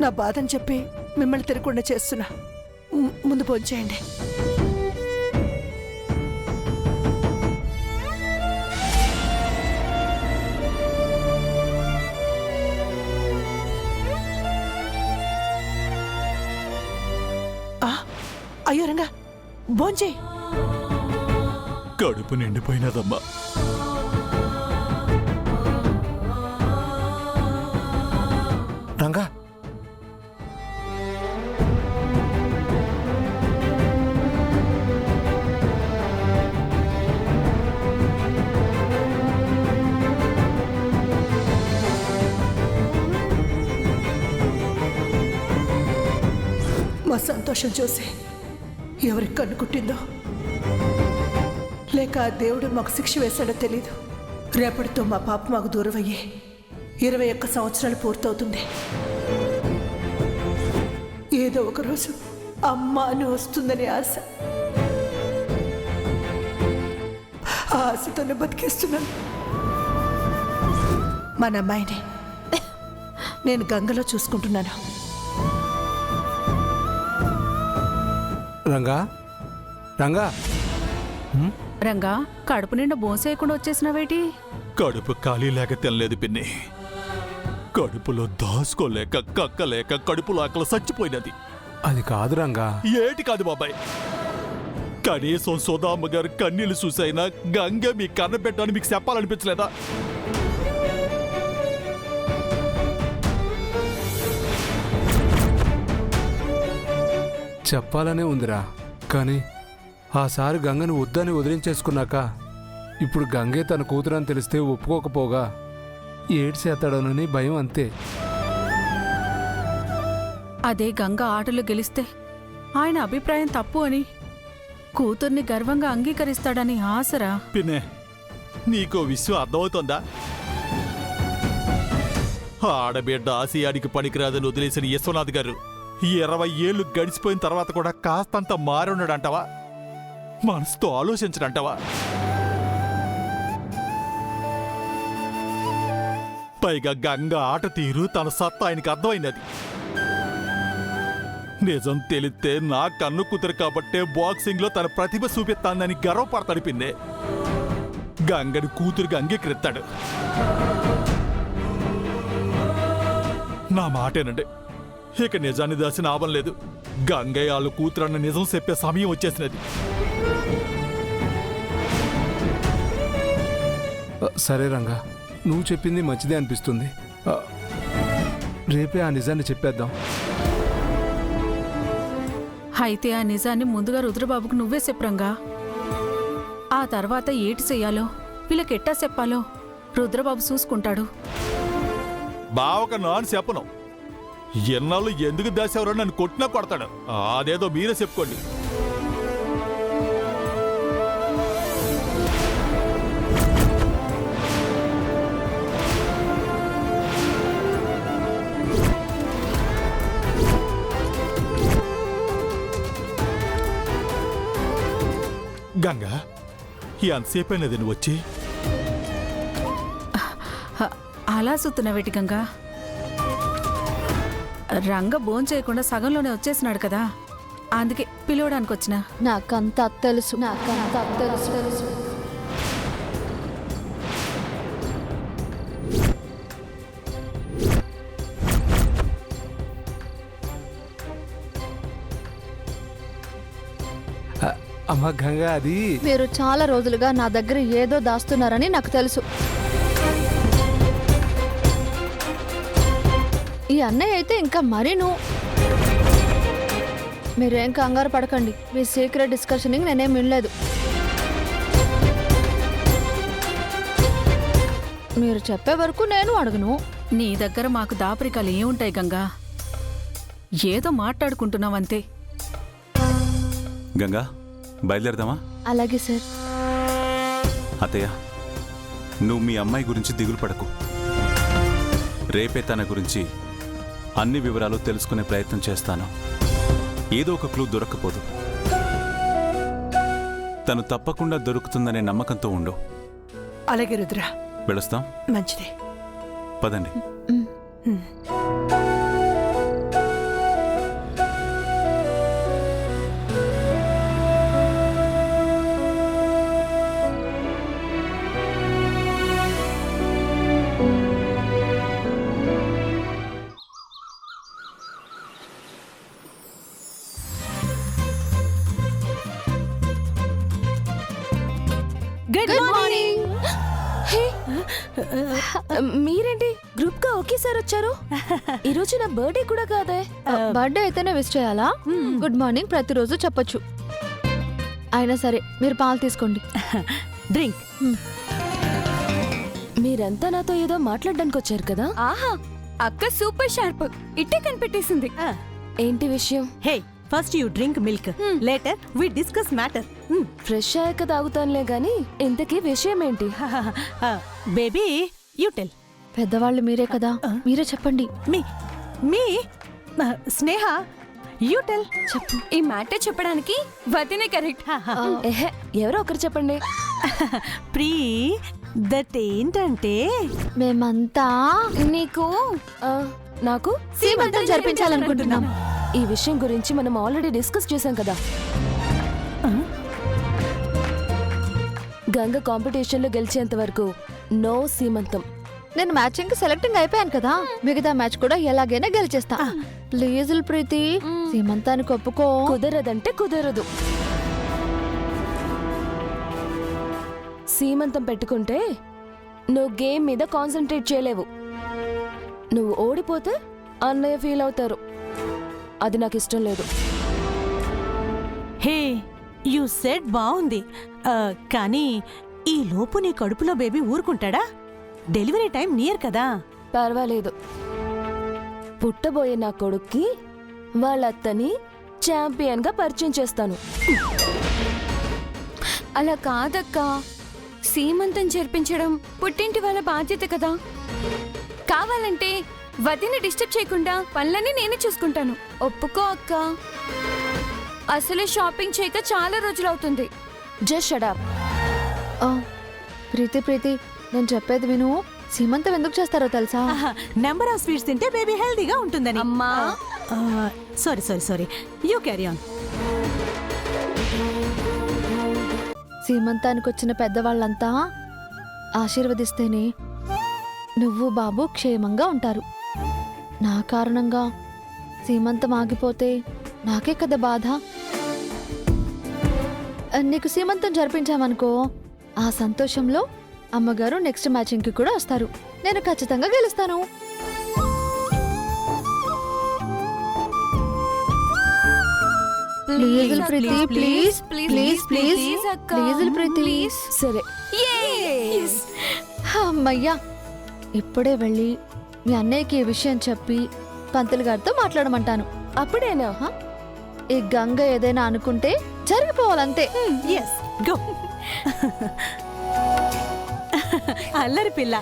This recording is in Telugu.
నా బాధని చెప్పి మిమ్మల్ని తిరగకుండా చేస్తున్నా. ముందు భోంచేయండి. అయ్యో రంగా, భోంచేయి. కడుపు నిండిపోయినదమ్మా. రంగా, మా సంతోషం చూసి ఎవరికి కన్ను కుట్టిందో, లేక ఆ దేవుడు మాకు శిక్ష వేశాడో తెలీదు. రేపటితో మా పాప మాకు దూరం అయ్యి 21 సంవత్సరాలు పూర్తవుతుంది. ఏదో ఒకరోజు అమ్మ అని వస్తుందని ఆశ. ఆ ఆశతోనే బతికేస్తున్నాను. మన అమ్మాయిని నేను గంగలో చూసుకుంటున్నాను. రంగా, రంగా, రంగా, కడుపు నిండా భోంసేయకుండా వచ్చేసినావేటి? కడుపు ఖాళీ లేక తినలేదు పిన్ని. కడుపులో దాసుకోలేక కక్కలేక కడుపులో ఆకలి చచ్చిపోయినది. అది కాదు రంగా. ఏటి కాదు బాబాయ్, కనీసం సుధామ్మ గారు కన్నీళ్లు చూసైనా గంగ మీ కన్న పెట్టని మీకు చెప్పాలనిపించలేదా? చెప్పాలనే ఉందిరా, కానీ ఆసారి గంగను వద్దని వదిలించేసుకున్నాక ఇప్పుడు గంగే తన కూతురని తెలిస్తే ఒప్పుకోకపోగా ఏడ్చేస్తాడోనని భయం, అంతే. అదే గంగ ఆటలు గెలిస్తే ఆయన అభిప్రాయం తప్పు అని కూతుర్ని గర్వంగా అంగీకరిస్తాడని ఆశరా. పిన్నే, నీకో విషయం అర్థమవుతోందా? ఆడబిడ్డ ఆసియాడికి పనికిరాదని వదిలేసిన యశ్వనాథ్ గారు 20 ఏళ్ళు గడిచిపోయిన తర్వాత కూడా కాస్తంత మారున్నాడంటవా? మనసుతో ఆలోచించడంటవా? పైగా గంగ ఆట తీరు తన సత్తా ఆయనకి అర్థమైనది. నిజం తెలిస్తే నా కన్ను కుదురు కాబట్టే బాక్సింగ్ లో తన ప్రతిభ చూపిస్తానని గర్వపడతాడు పిన్నే. గంగని కూతురుగా అంగీకరిస్తాడు. నా మాటేనండి, ఇక నిజాన్ని దాచిన ఆపం లేదు. గంగయ్య వాళ్ళ కూతురన్న నిజం చెప్పే సమయం వచ్చేసినది. సరే రంగా, నువ్వు చెప్పింది మంచిదే అనిపిస్తుంది. రేపే ఆ నిజాన్ని చెప్పేద్దాం. అయితే ఆ నిజాన్ని ముందుగా రుద్రబాబుకు నువ్వే చెప్పరంగా. ఆ తర్వాత ఏటి చెయ్యాలో వీళ్ళకెట్టా చెప్పాలో రుద్రబాబు చూసుకుంటాడు. బావక నాన్న చెప్పను. ఎన్నాళ్ళు ఎందుకు దాసేవరో నన్ను కొట్టినా కొడతాడు. అదేదో మీరే చెప్పుకోండి. గంగా, ఎంతసేపు అయినది నువ్వు వచ్చి? అలా సుత్తున్నవేటి గంగా? రంగ భోంచేయకుండా సగంలోనే వచ్చేసినాడు కదా, అందుకే పిలవడానికి వచ్చిన. నాకంతా తెలుసు, నాకంతా తెలుసు. అమ్మ గంగా, అది మీరు చాలా రోజులుగా నా దగ్గర ఏదో దాస్తున్నారని నాకు తెలుసు. ఈ అన్నయ్య అయితే ఇంకా మరీను. మీరేం కంగారు పడకండి, మీ సీక్రెట్ డిస్కషనింగ్ నేనేం వినలేదు. మీరు చెప్పే వరకు నేను అడగను. నీ దగ్గర మాకు దాపరికాలు ఏముంటాయి గంగా? ఏదో మాట్లాడుకుంటున్నావంతే. గంగా, బయలుదేరదామా? అలాగే సార్. అత్తయ్య, నువ్వు మీ అమ్మాయి గురించి దిగులు పడకు. రేపే తన గురించి అన్ని వివరాలు తెలుసుకునే ప్రయత్నం చేస్తాను. ఏదో ఒక క్లూ దొరక్కపోదు. తను తప్పకుండా దొరుకుతుందనే నమ్మకంతో ఉండు. అలాగే రుద్ర, వెళుస్తాం. మంచిదే. పదండి. మీరేంటి గ్రూప్ గా ఒకేసారి వచ్చారు? ఈ రోజు నా బర్త్డే కూడా కాదే. బర్త్డే అయితేనే విష్ చేయాలా? గుడ్ మార్నింగ్ ప్రతిరోజు చెప్పొచ్చు. అయినా సరే మీరు పాలు తీసుకోండి. డ్రింక్. మీరంతా నాతో ఏదో మాట్లాడడానికి వచ్చారు కదా? ఆహా, అక్క సూపర్ షార్ప్, ఇట్టే కనిపెట్టేసింది. ఏంటి విషయం? Hey, first you drink milk, later we discuss matter. Fresh అయ్యాక తాగుతానులే గాని ఇంతకీ విషయం ఏంటి? Baby you tell. పెద్దవాళ్ళు మీరే కదా, మీరే చెప్పండి. మీ మీ స్నేహ యూ టెల్. చెప్పు. ఈ మ్యాటర్ చెప్పడానికి వదినే కరెక్ట్. ఎహె, ఎవరో ఒకరు చెప్పండి. ప్రీ దట్ ఏంటంటే మేమంతా నీకు ఆ, నాకు సీమంతం జరిపించాలనుకుంటున్నాం. ఈ విషయం గురించి మనం ఆల్రెడీ డిస్కస్ చేశాం కదా. గంగ కాంపిటీషన్ లో గెలిచేంత వరకు నో సీమంతం. నేను మ్యాచింగ్ సెలెక్టింగ్ అయిపోయాను కదా, మిగతా మ్యాచ్ కూడా ఎలాగైనా గెలిచేస్తా. ప్లీజ్ ప్రీతి, సీమంతానికి ఒప్పుకో. కుదరదంటే కుదరదు. సీమంతం పెట్టుకుంటే నువ్వు గేమ్ మీద కాన్సన్ట్రేట్ చేయలేవు. నువ్వు ఓడిపోతే అన్నయ్య ఫీల్ అవుతారు. అది నాకు ఇష్టం లేదు. హే యూ సెడ్ బాగుంది, కానీ ఈ లోపు నీ కడుపులో బేబీ ఊరుకుంటాడా? డెలివరీ టైం నియర్ కదా. పర్వాలేదు. పుట్టబోయే నా కొడుక్కి వాళ్ళ అత్తని ఛాంపియన్ గా పరిచయం చేస్తాను. అలా కాదక్క, సీమంతం జరిపించడం పుట్టింటి వాళ్ళ బాధ్యత కదా. కావాలంటే వదిని డిస్టర్బ్ చేయకుండా పనులన్నీ నేనే చూసుకుంటాను. ఒప్పుకో అక్క. అసలే షాపింగ్ చేయక చాలా రోజులవుతుంది. Just shut up. ప్రీతి నేను చెప్పేది విను. సీమంతం ఎందుకు చేస్తారో తెలుసా? నెంబర్ ఆఫ్ స్వీట్స్ తింటే బేబీ హెల్దీగా ఉంటుందని. అమ్మా. Sorry you carry on. సీమంతానికి వచ్చిన పెద్దవాళ్ళంతా ఆశీర్వదిస్తేనే నువ్వు బాబు క్షేమంగా ఉంటారు. నా కారణంగా సీమంతం ఆగిపోతే నాకే కదా బాధ. నీకు సీమంతం జరిపించామనుకో, ఆ సంతోషంలో అమ్మగారు నెక్స్ట్ మ్యాచింగ్కి కూడా వస్తారు. నేను ఖచ్చితంగా గెలుస్తాను. Please Preethi, please please please please Preethi. సరే. అమ్మయ్యా, ఇప్పుడే వెళ్ళి మీ అన్నయ్యకి ఈ విషయం చెప్పి పంతులు గారితో మాట్లాడమంటాను. అప్పుడేనా? ఈ గంగ ఏదైనా అనుకుంటే జరిగిపోవాలంతే. Yes go. అల్లరి పిల్ల.